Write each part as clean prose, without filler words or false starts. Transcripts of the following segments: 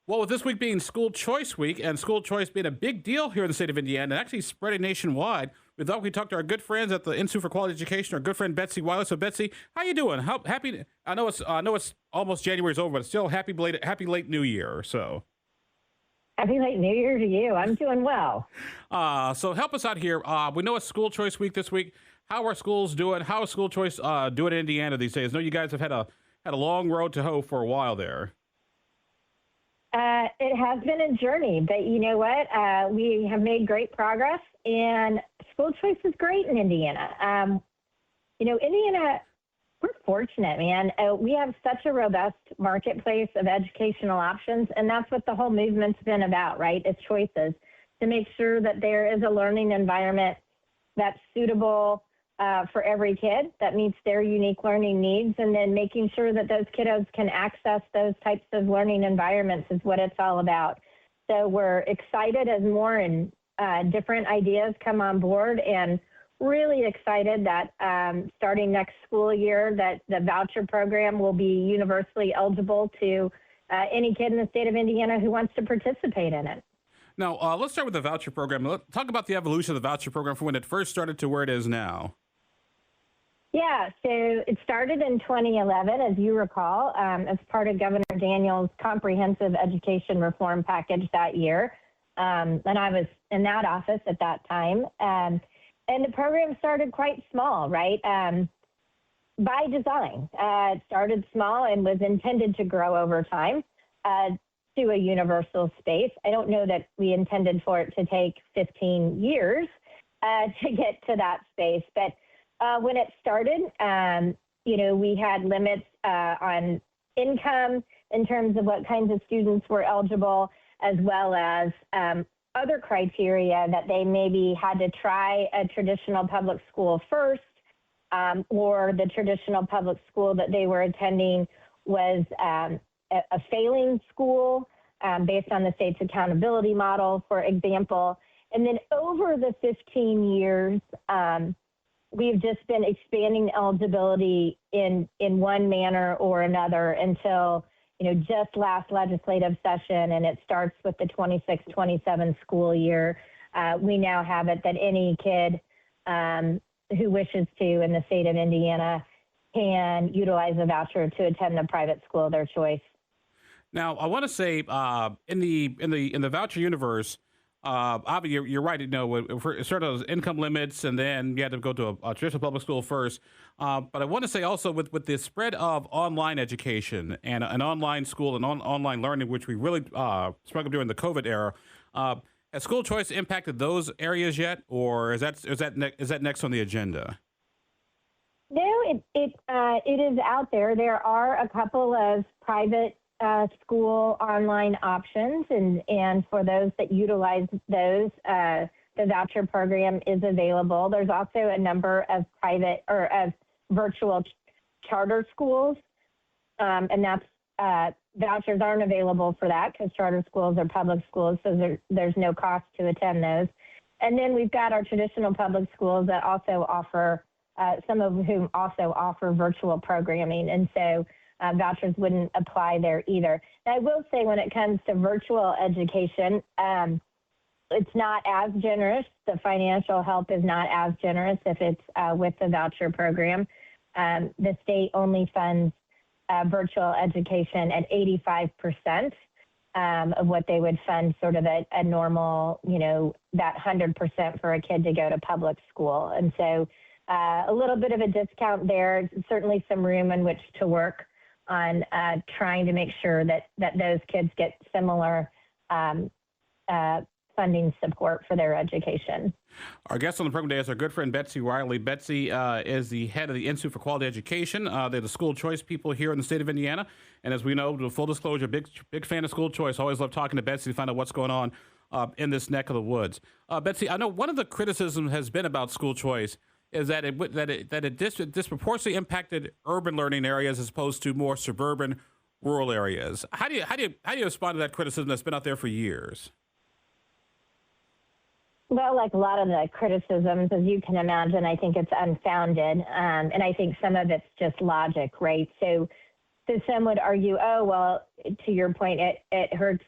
Well, with this week being School Choice Week and school choice being a big deal here in the state of Indiana and actually spreading nationwide, we thought we'd talk to our good friends at the Institute for Quality Education, our good friend Betsy Wiley. So, Betsy, how you doing? How happy? I know it's almost January's over, but still happy late New Year or so. Happy late New Year to you. I'm doing well. So help us out here. We know it's School Choice Week this week. How are schools doing? How is school choice doing in Indiana these days? I know you guys have had a long road to hoe for a while there. It has been a journey, but you know what? We have made great progress, and school choice is great in Indiana. Indiana, we're fortunate, man. We have such a robust marketplace of educational options, and that's what the whole movement's been about, right? It's choices to make sure that there is a learning environment that's suitable for every kid, that meets their unique learning needs, and then making sure that those kiddos can access those types of learning environments is what it's all about. So we're excited as more and different ideas come on board, and really excited that starting next school year that the voucher program will be universally eligible to any kid in the state of Indiana who wants to participate in it. Now, let's start with the voucher program. Let's talk about the evolution of the voucher program from when it first started to where it is now. Yeah, so it started in 2011, as you recall, as part of Governor Daniels' comprehensive education reform package that year. And I was in that office at that time. And the program started quite small, right? By design. It started small and was intended to grow over time to a universal space. I don't know that we intended for it to take 15 years to get to that space, but when it started, we had limits on income in terms of what kinds of students were eligible, as well as other criteria that they maybe had to try a traditional public school first, or the traditional public school that they were attending was a failing school based on the state's accountability model, for example. And then over the 15 years, we've just been expanding eligibility in one manner or another until, just last legislative session, and it starts with the 26-27 school year. We now have it that any kid who wishes to in the state of Indiana can utilize a voucher to attend a private school of their choice. Now, I want to say in the voucher universe, obviously, you're right. For sort of income limits, and then you had to go to a traditional public school first. But I want to say also with the spread of online education and an online school and online learning, which we really sprung up during the COVID era, has school choice impacted those areas yet, or is that next on the agenda? No, it is out there. There are a couple of private school online options, and for those that utilize those, the voucher program is available. There's also a number of private or of virtual charter schools, and that's vouchers aren't available for that because charter schools are public schools, so there's no cost to attend those. And then we've got our traditional public schools that also offer, some of whom also offer virtual programming, and so vouchers wouldn't apply there either. And I will say when it comes to virtual education, it's not as generous. The financial help is not as generous if it's with the voucher program. The state only funds virtual education at 85% of what they would fund sort of a normal, that 100% for a kid to go to public school. And so a little bit of a discount there, certainly some room in which to work on trying to make sure that those kids get similar funding support for their education. Our guest on the program today is our good friend Betsy Wiley. Betsy is the head of the Institute for Quality Education. They're the school choice people here in the state of Indiana. And as we know, with full disclosure, big fan of school choice. Always love talking to Betsy to find out what's going on in this neck of the woods. Betsy, I know one of the criticisms has been about school choice is that it disproportionately impacted urban learning areas as opposed to more suburban, rural areas. How do you respond to that criticism that's been out there for years? Well, like a lot of the criticisms, as you can imagine, I think it's unfounded, and I think some of it's just logic, right? So So some would argue, oh, well, to your point, it hurts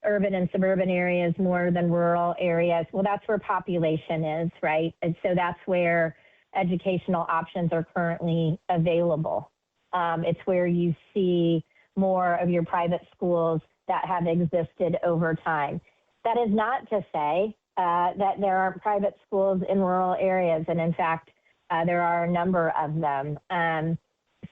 urban and suburban areas more than rural areas. Well, that's where population is, right? And so that's where educational options are currently available. It's where you see more of your private schools that have existed over time. That is not to say that there aren't private schools in rural areas. And in fact, there are a number of them.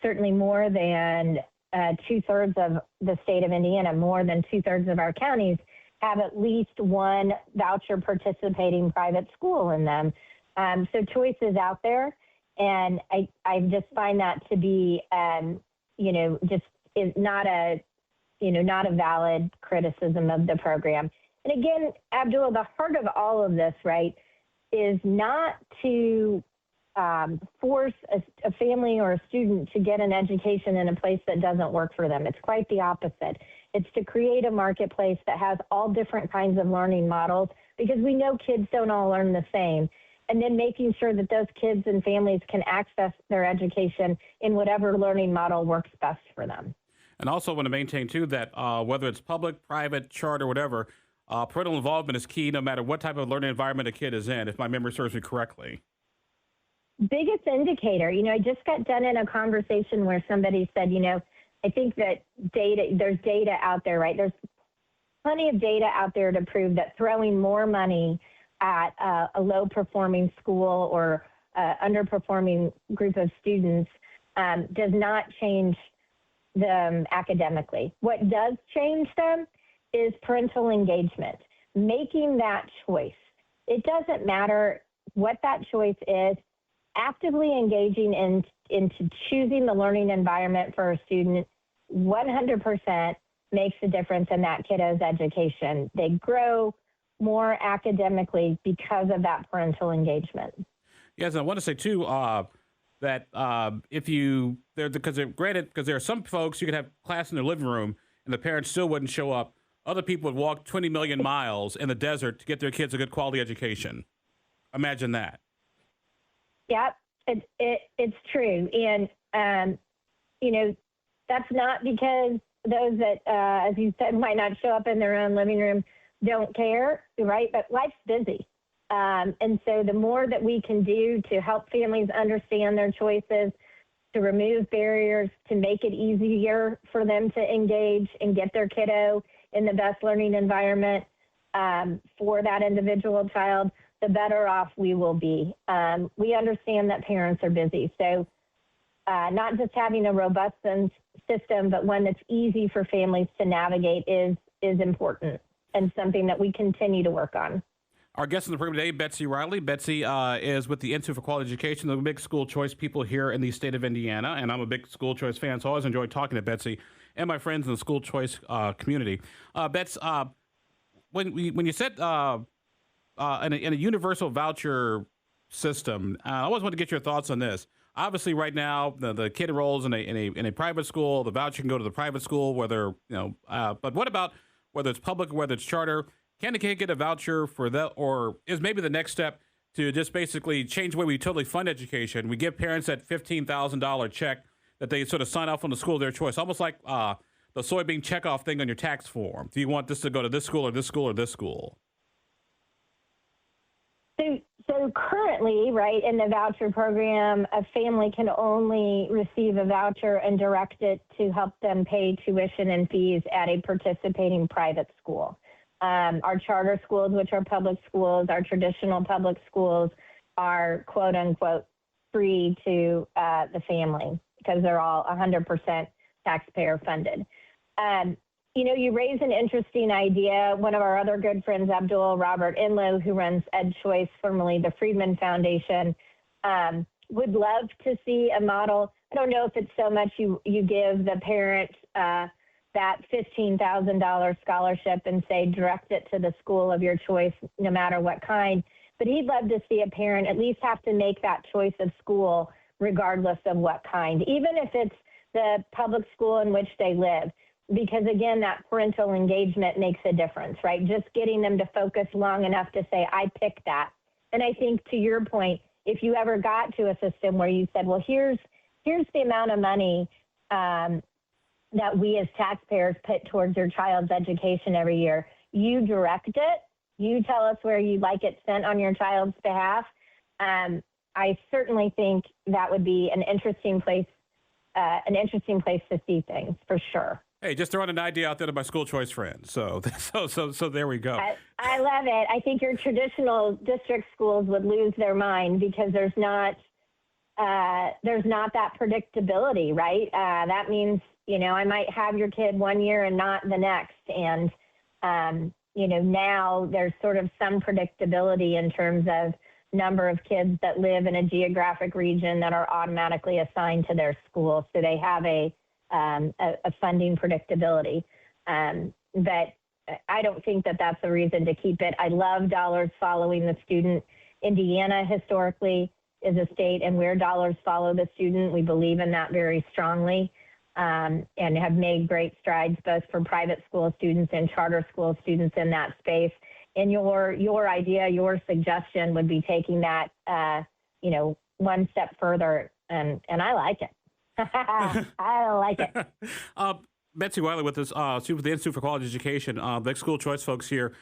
Certainly more than 2/3 of the state of Indiana, more than 2/3 of our counties have at least one voucher participating private school in them. So choice is out there. And I just find that to be, just is not a valid criticism of the program. And again, Abdul, the heart of all of this, right, is not to force a family or a student to get an education in a place that doesn't work for them. It's quite the opposite. It's to create a marketplace that has all different kinds of learning models, because we know kids don't all learn the same. And then making sure that those kids and families can access their education in whatever learning model works best for them. And also want to maintain, too, that whether it's public, private, charter, whatever, parental involvement is key no matter what type of learning environment a kid is in, if my memory serves me correctly. Biggest indicator, I just got done in a conversation where somebody said, I think that there's data out there, right? There's plenty of data out there to prove that throwing more money at a low-performing school or underperforming group of students does not change them academically. What does change them is parental engagement, making that choice. It doesn't matter what that choice is, actively engaging into choosing the learning environment for a student 100% makes a difference in that kiddo's education. They grow more academically because of that parental engagement. Yes, I want to say, too, that because there are some folks, you could have class in their living room and the parents still wouldn't show up. Other people would walk 20 million miles in the desert to get their kids a good quality education. Imagine that. Yep, it's true. And, that's not because those that, as you said, might not show up in their own living room don't care, right? But life's busy. And so the more that we can do to help families understand their choices, to remove barriers, to make it easier for them to engage and get their kiddo in the best learning environment for that individual child, the better off we will be. We understand that parents are busy. So not just having a robust system, but one that's easy for families to navigate is important and something that we continue to work on. Our guest in the program today, Betsy Wiley. Betsy is with the Institute for Quality Education, the big school choice people here in the state of Indiana, and I'm a big school choice fan, so I always enjoy talking to Betsy and my friends in the school choice community. Bets, when you said in a universal voucher system, I always want to get your thoughts on this. Obviously, right now, the kid enrolls in a private school. The voucher can go to the private school, but what about whether it's public or whether it's charter? Can the kid get a voucher for that, or is maybe the next step to just basically change the way we totally fund education? We give parents that $15,000 check that they sort of sign off on the school of their choice, almost like the soybean checkoff thing on your tax form. Do you want this to go to this school or this school or this school? So currently, right, in the voucher program, a family can only receive a voucher and direct it to help them pay tuition and fees at a participating private school. Our charter schools, which are public schools, our traditional public schools are quote unquote free to the family because they're all 100% taxpayer funded. You raise an interesting idea. One of our other good friends, Robert Inlow, who runs EdChoice, formerly the Friedman Foundation, would love to see a model. I don't know if it's so much you give the parent that $15,000 scholarship and say direct it to the school of your choice, no matter what kind. But he'd love to see a parent at least have to make that choice of school regardless of what kind, even if it's the public school in which they live. Because again, that parental engagement makes a difference, right? Just getting them to focus long enough to say, I picked that. And I think to your point, if you ever got to a system where you said, well, here's the amount of money that we as taxpayers put towards your child's education every year. You direct it. You tell us where you'd like it sent on your child's behalf. I certainly think that would be an interesting place to see things for sure. Hey, just throwing an idea out there to my school choice friends. So there we go. I love it. I think your traditional district schools would lose their mind because there's not that predictability, right? That means, I might have your kid one year and not the next. And, now there's sort of some predictability in terms of number of kids that live in a geographic region that are automatically assigned to their school. So they have a funding predictability. But I don't think that that's a reason to keep it. I love dollars following the student. Indiana historically is a state and where dollars follow the student. We believe in that very strongly, and have made great strides both for private school students and charter school students in that space. And your idea, your suggestion would be taking that, one step further, and I like it. I like it. Betsy Wiley with us, she's with the Institute for Quality Education, the school choice folks here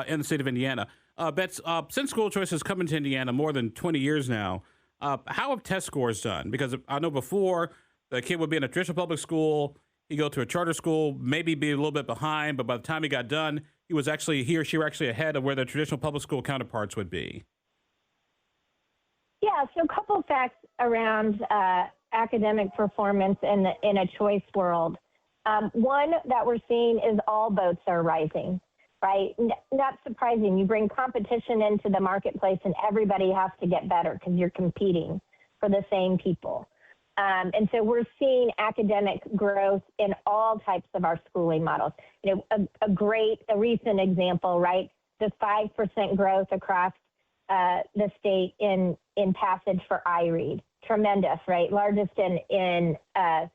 in the state of Indiana. Bets, since school choice has come into Indiana more than 20 years now, how have test scores done? Because I know before the kid would be in a traditional public school, he'd go to a charter school, maybe be a little bit behind, but by the time he got done, he or she were actually ahead of where their traditional public school counterparts would be. Yeah, so a couple of facts around academic performance in a choice world. One that we're seeing is all boats are rising, right? Not surprising. You bring competition into the marketplace and everybody has to get better because you're competing for the same people. And so we're seeing academic growth in all types of our schooling models. A recent example, right? The 5% growth across the state in passage for iRead. Tremendous, right? Largest in our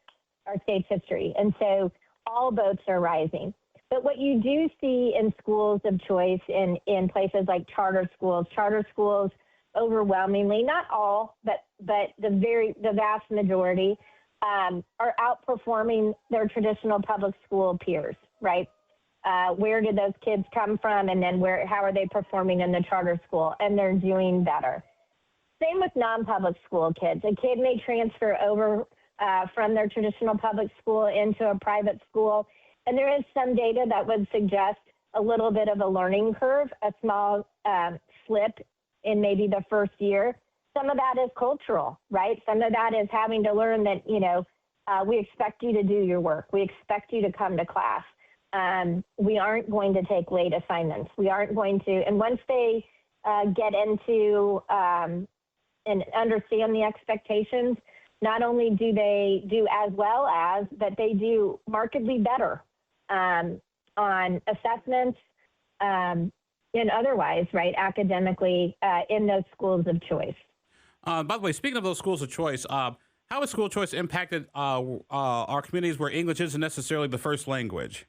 state's history. And so all boats are rising. But what you do see in schools of choice in places like charter schools overwhelmingly, not all, but the vast majority are outperforming their traditional public school peers, right? Where did those kids come from, and then how are they performing in the charter school? And they're doing better. Same with non-public school kids. A kid may transfer over from their traditional public school into a private school, and there is some data that would suggest a little bit of a learning curve, a small slip in maybe the first year. Some of that is cultural, right? Some of that is having to learn that, we expect you to do your work. We expect you to come to class. We aren't going to take late assignments. We aren't going to, and once they get into and understand the expectations, not only do they do as well as, but they do markedly better on assessments, and otherwise, right, academically in those schools of choice. By the way, speaking of those schools of choice, how has school choice impacted our communities where English isn't necessarily the first language?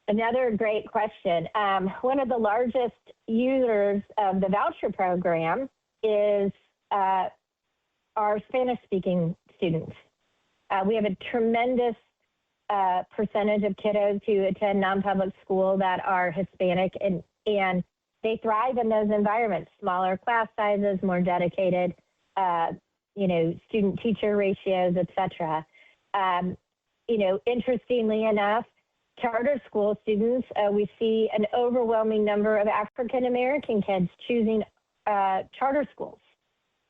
Another great question. One of the largest users of the voucher program is our Spanish-speaking students. We have a tremendous percentage of kiddos who attend non-public school that are Hispanic, and they thrive in those environments. Smaller class sizes, more dedicated, student-teacher ratios, et cetera. Interestingly enough, charter school students, we see an overwhelming number of African-American kids choosing charter schools.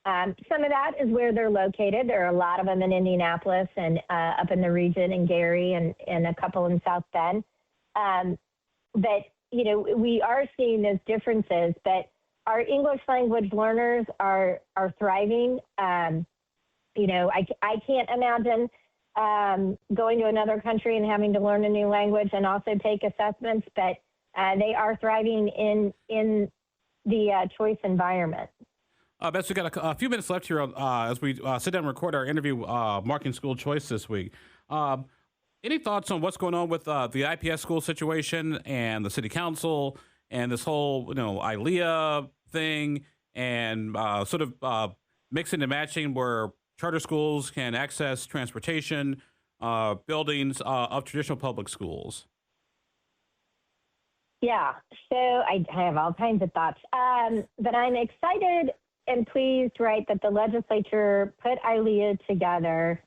Some of that is where they're located. There are a lot of them in Indianapolis and up in the region in Gary and a couple in South Bend. But, we are seeing those differences, but our English language learners are thriving. I can't imagine going to another country and having to learn a new language and also take assessments, but they are thriving in the choice environment. Betsy, we got a few minutes left here as we sit down and record our interview marking school choice this week. Any thoughts on what's going on with the IPS school situation and the city council and this whole, ILEA thing and sort of mixing and matching where charter schools can access transportation buildings of traditional public schools? Yeah, so I have all kinds of thoughts. But I'm excited and pleased, right, that the legislature put ILEA together.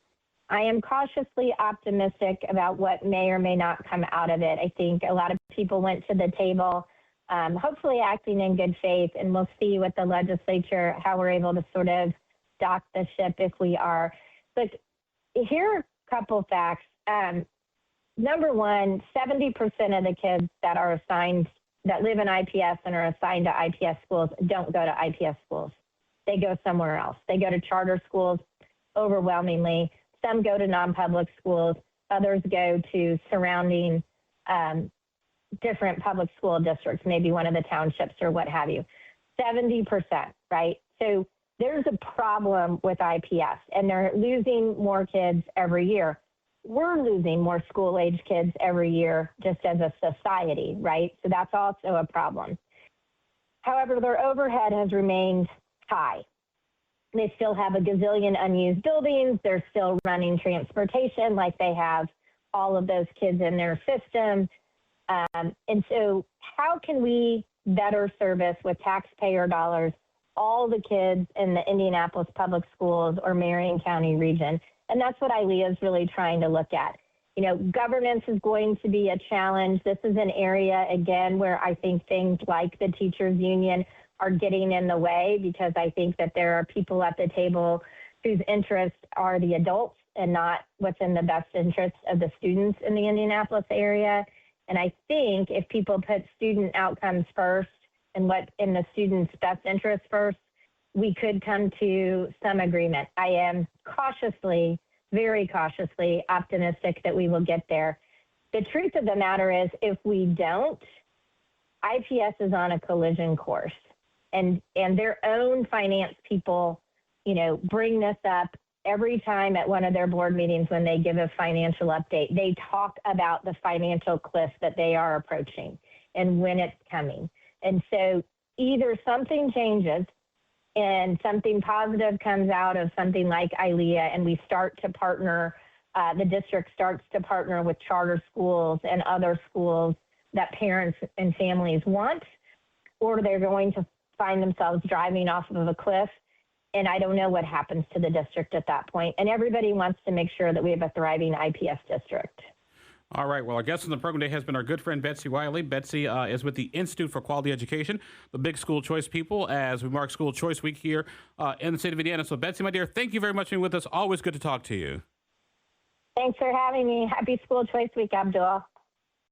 I am cautiously optimistic about what may or may not come out of it. I think a lot of people went to the table, hopefully acting in good faith, and we'll see what the legislature, how we're able to sort of dock the ship if we are. But here are a couple facts. Number one, 70% of the kids that are assigned, that live in IPS and are assigned to IPS schools don't go to IPS schools. They go somewhere else. They go to charter schools overwhelmingly. Some go to non-public schools. Others go to surrounding different public school districts, maybe one of the townships or what have you. 70%, right? So there's a problem with IPS, and they're losing more kids every year. We're losing more school-age kids every year just as a society, right? So that's also a problem. However, their overhead has remained high. They still have a gazillion unused buildings. They're still running transportation like they have all of those kids in their system. And so how can we better service with taxpayer dollars all the kids in the Indianapolis Public Schools or Marion County region? And that's what ILEA is really trying to look at. You know, governance is going to be a challenge. This is an area, again, where I think things like the teachers union are getting in the way, because I think that there are people at the table whose interests are the adults and not what's in the best interest of the students in the Indianapolis area. And I think if people put student outcomes first and what in the students' best interest first, we could come to some agreement. I am cautiously, very cautiously optimistic that we will get there. The truth of the matter is, if we don't, IPS is on a collision course. And their own finance people, you know, bring this up every time at one of their board meetings when they give a financial update. They talk about the financial cliff that they are approaching and when it's coming. And so either something changes and something positive comes out of something like ILEA, and we start to partner, the district starts to partner with charter schools and other schools that parents and families want, or they're going to find themselves driving off of a cliff. And I don't know what happens to the district at that point. And everybody wants to make sure that we have a thriving IPS district. All right. Well, our guest on the program today has been our good friend, Betsy Wiley. Betsy is with the Institute for Quality Education, the big school choice people, as we mark School Choice Week here in the state of Indiana. So, Betsy, my dear, thank you very much for being with us. Always good to talk to you. Thanks for having me. Happy School Choice Week, Abdul.